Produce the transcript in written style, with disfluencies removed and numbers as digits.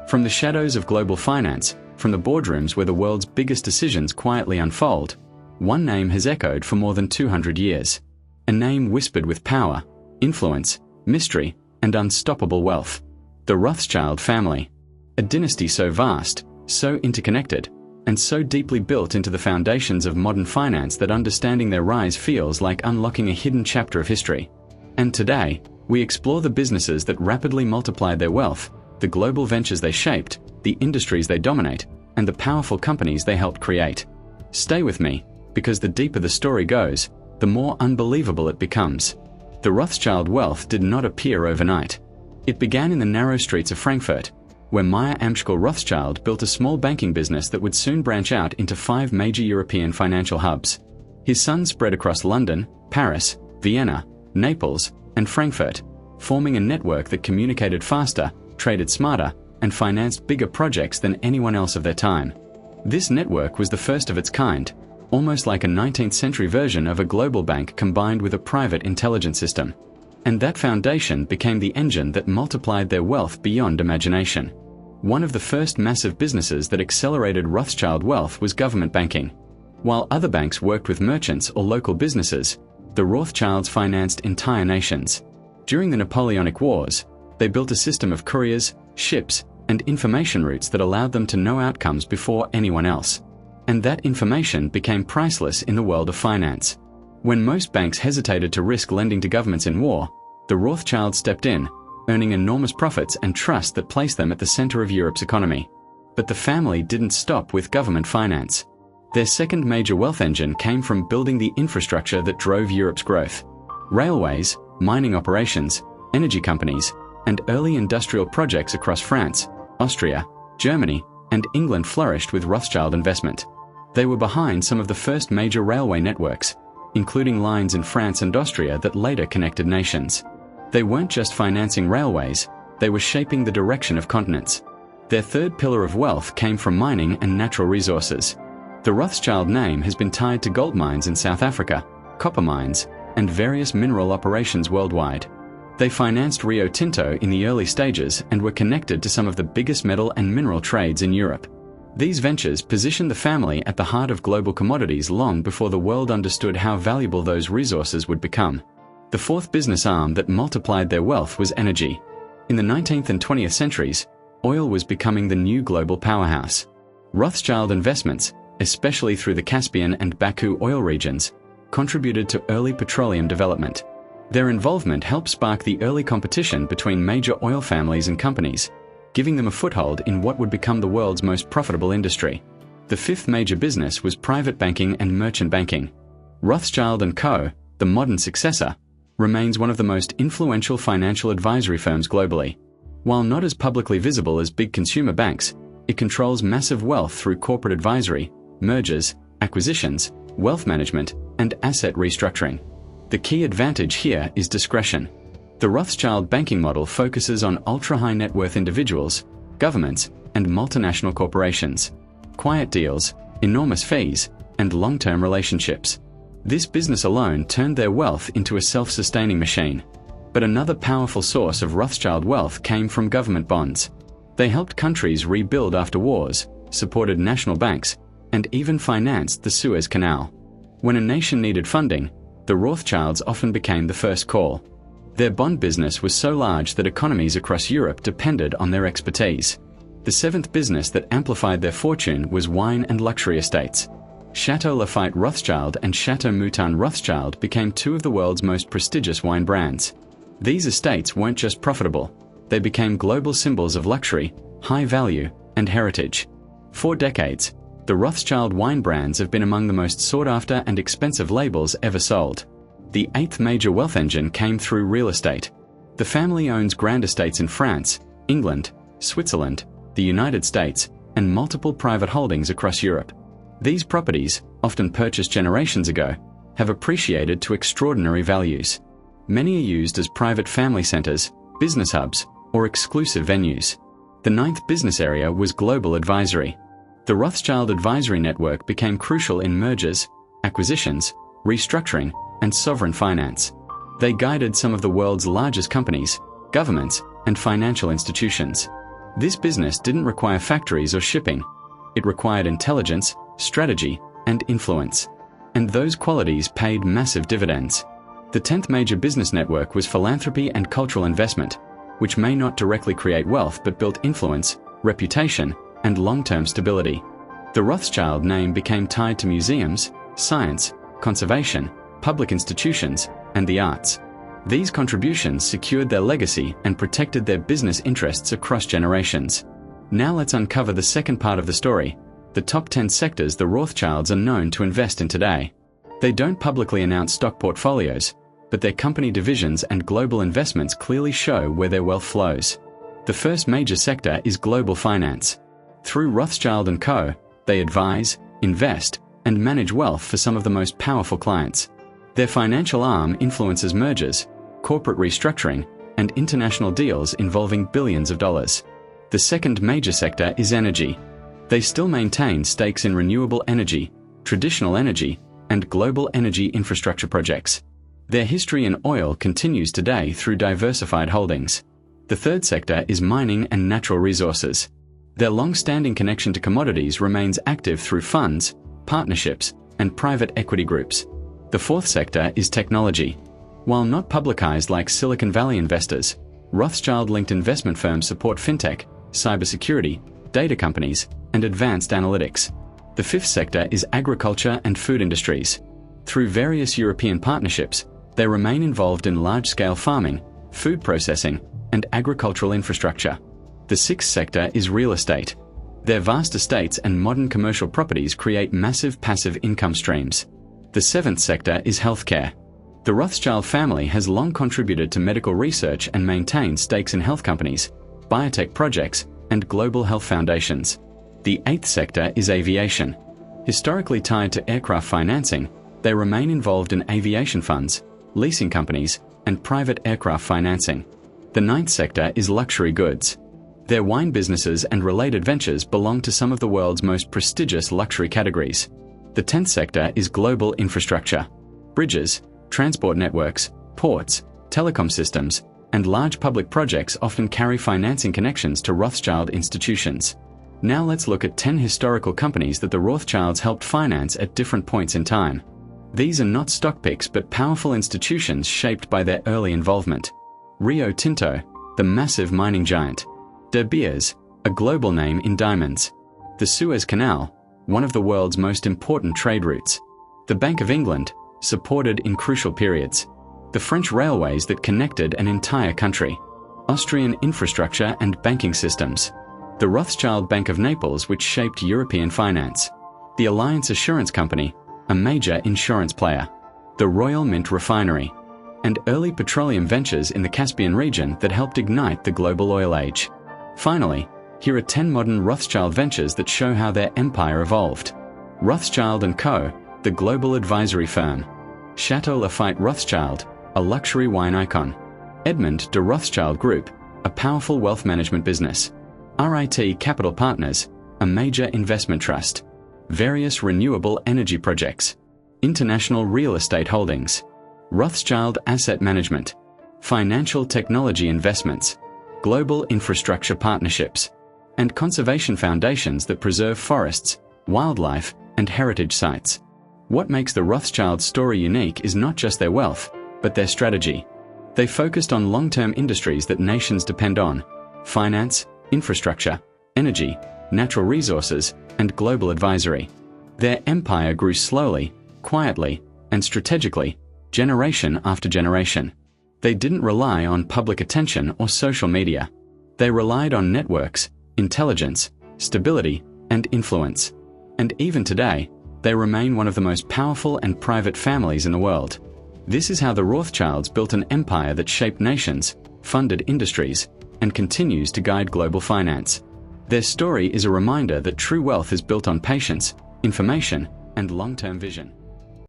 From the shadows of global finance, from the boardrooms where the world's biggest decisions quietly unfold, one name has echoed for more than 200 years. A name whispered with power, influence, mystery, and unstoppable wealth. The Rothschild family. A dynasty so vast, so interconnected, and so deeply built into the foundations of modern finance that understanding their rise feels like unlocking a hidden chapter of history. And today, we explore the businesses that rapidly multiplied their wealth, the global ventures they shaped, the industries they dominate, and the powerful companies they helped create. Stay with me, because the deeper the story goes, the more unbelievable it becomes. The Rothschild wealth did not appear overnight. It began in the narrow streets of Frankfurt, where Meyer Amschel Rothschild built a small banking business that would soon branch out into 5 major European financial hubs. His sons spread across London, Paris, Vienna, Naples, and Frankfurt, forming a network that communicated faster, traded smarter, and financed bigger projects than anyone else of their time. This network was the first of its kind, almost like a 19th century version of a global bank combined with a private intelligence system. And that foundation became the engine that multiplied their wealth beyond imagination. One of the first massive businesses that accelerated Rothschild wealth was government banking. While other banks worked with merchants or local businesses, the Rothschilds financed entire nations. During the Napoleonic Wars, they built a system of couriers, ships, and information routes that allowed them to know outcomes before anyone else. And that information became priceless in the world of finance. When most banks hesitated to risk lending to governments in war, the Rothschilds stepped in, earning enormous profits and trust that placed them at the center of Europe's economy. But the family didn't stop with government finance. Their second major wealth engine came from building the infrastructure that drove Europe's growth. Railways, mining operations, energy companies, and early industrial projects across France, Austria, Germany, and England flourished with Rothschild investment. They were behind some of the first major railway networks, including lines in France and Austria that later connected nations. They weren't just financing railways, they were shaping the direction of continents. Their third pillar of wealth came from mining and natural resources. The Rothschild name has been tied to gold mines in South Africa, copper mines, and various mineral operations worldwide. They financed Rio Tinto in the early stages and were connected to some of the biggest metal and mineral trades in Europe. These ventures positioned the family at the heart of global commodities long before the world understood how valuable those resources would become. The fourth business arm that multiplied their wealth was energy. In the 19th and 20th centuries, oil was becoming the new global powerhouse. Rothschild investments, especially through the Caspian and Baku oil regions, contributed to early petroleum development. Their involvement helped spark the early competition between major oil families and companies, giving them a foothold in what would become the world's most profitable industry. The fifth major business was private banking and merchant banking. Rothschild & Co., the modern successor, remains one of the most influential financial advisory firms globally. While not as publicly visible as big consumer banks, it controls massive wealth through corporate advisory, mergers, acquisitions, wealth management, and asset restructuring. The key advantage here is discretion. The Rothschild banking model focuses on ultra-high net worth individuals, governments, and multinational corporations. Quiet deals, enormous fees, and long-term relationships. This business alone turned their wealth into a self-sustaining machine. But another powerful source of Rothschild wealth came from government bonds. They helped countries rebuild after wars, supported national banks, and even financed the Suez Canal. When a nation needed funding, the Rothschilds often became the first call. Their bond business was so large that economies across Europe depended on their expertise. The seventh business that amplified their fortune was wine and luxury estates. Chateau Lafite Rothschild and Chateau Mouton Rothschild became two of the world's most prestigious wine brands. These estates weren't just profitable, they became global symbols of luxury, high value, and heritage. For decades, the Rothschild wine brands have been among the most sought-after and expensive labels ever sold. The eighth major wealth engine came through real estate. The family owns grand estates in France, England, Switzerland, the United States, and multiple private holdings across Europe. These properties, often purchased generations ago, have appreciated to extraordinary values. Many are used as private family centers, business hubs, or exclusive venues. The ninth business area was global advisory. The Rothschild advisory network became crucial in mergers, acquisitions, restructuring, and sovereign finance. They guided some of the world's largest companies, governments, and financial institutions. This business didn't require factories or shipping. It required intelligence, strategy, and influence. And those qualities paid massive dividends. The 10th major business network was philanthropy and cultural investment, which may not directly create wealth but built influence, reputation, and long-term stability. The Rothschild name became tied to museums, science, conservation, public institutions, and the arts. These contributions secured their legacy and protected their business interests across generations. Now let's uncover the second part of the story, the top 10 sectors the Rothschilds are known to invest in today. They don't publicly announce stock portfolios, but their company divisions and global investments clearly show where their wealth flows. The first major sector is global finance. Through Rothschild & Co., they advise, invest, and manage wealth for some of the most powerful clients. Their financial arm influences mergers, corporate restructuring, and international deals involving billions of dollars. The second major sector is energy. They still maintain stakes in renewable energy, traditional energy, and global energy infrastructure projects. Their history in oil continues today through diversified holdings. The third sector is mining and natural resources. Their long-standing connection to commodities remains active through funds, partnerships, and private equity groups. The fourth sector is technology. While not publicized like Silicon Valley investors, Rothschild-linked investment firms support fintech, cybersecurity, data companies, and advanced analytics. The fifth sector is agriculture and food industries. Through various European partnerships, they remain involved in large-scale farming, food processing, and agricultural infrastructure. The sixth sector is real estate. Their vast estates and modern commercial properties create massive passive income streams. The seventh sector is healthcare. The Rothschild family has long contributed to medical research and maintained stakes in health companies, biotech projects, and global health foundations. The eighth sector is aviation. Historically tied to aircraft financing, they remain involved in aviation funds, leasing companies, and private aircraft financing. The ninth sector is luxury goods. Their wine businesses and related ventures belong to some of the world's most prestigious luxury categories. The 10th sector is global infrastructure. Bridges, transport networks, ports, telecom systems, and large public projects often carry financing connections to Rothschild institutions. Now let's look at 10 historical companies that the Rothschilds helped finance at different points in time. These are not stock picks but powerful institutions shaped by their early involvement. Rio Tinto, the massive mining giant. De Beers, a global name in diamonds. The Suez Canal, one of the world's most important trade routes. The Bank of England, supported in crucial periods. The French railways that connected an entire country. Austrian infrastructure and banking systems. The Rothschild Bank of Naples, which shaped European finance. The Alliance Assurance Company, a major insurance player. The Royal Mint Refinery. And early petroleum ventures in the Caspian region that helped ignite the global oil age. Finally, here are 10 modern Rothschild ventures that show how their empire evolved. Rothschild & Co., the global advisory firm. Chateau Lafite Rothschild, a luxury wine icon. Edmond de Rothschild Group, a powerful wealth management business. RIT Capital Partners, a major investment trust. Various renewable energy projects. International real estate holdings. Rothschild Asset Management. Financial technology investments. Global infrastructure partnerships. And conservation foundations that preserve forests, wildlife, and heritage sites. What makes the Rothschild story unique is not just their wealth, but their strategy. They focused on long-term industries that nations depend on: finance, infrastructure, energy, natural resources, and global advisory. Their empire grew slowly, quietly, and strategically, generation after generation. They didn't rely on public attention or social media. They relied on networks, intelligence, stability, and influence. And even today, they remain one of the most powerful and private families in the world. This is how the Rothschilds built an empire that shaped nations, funded industries, and continues to guide global finance. Their story is a reminder that true wealth is built on patience, information, and long-term vision.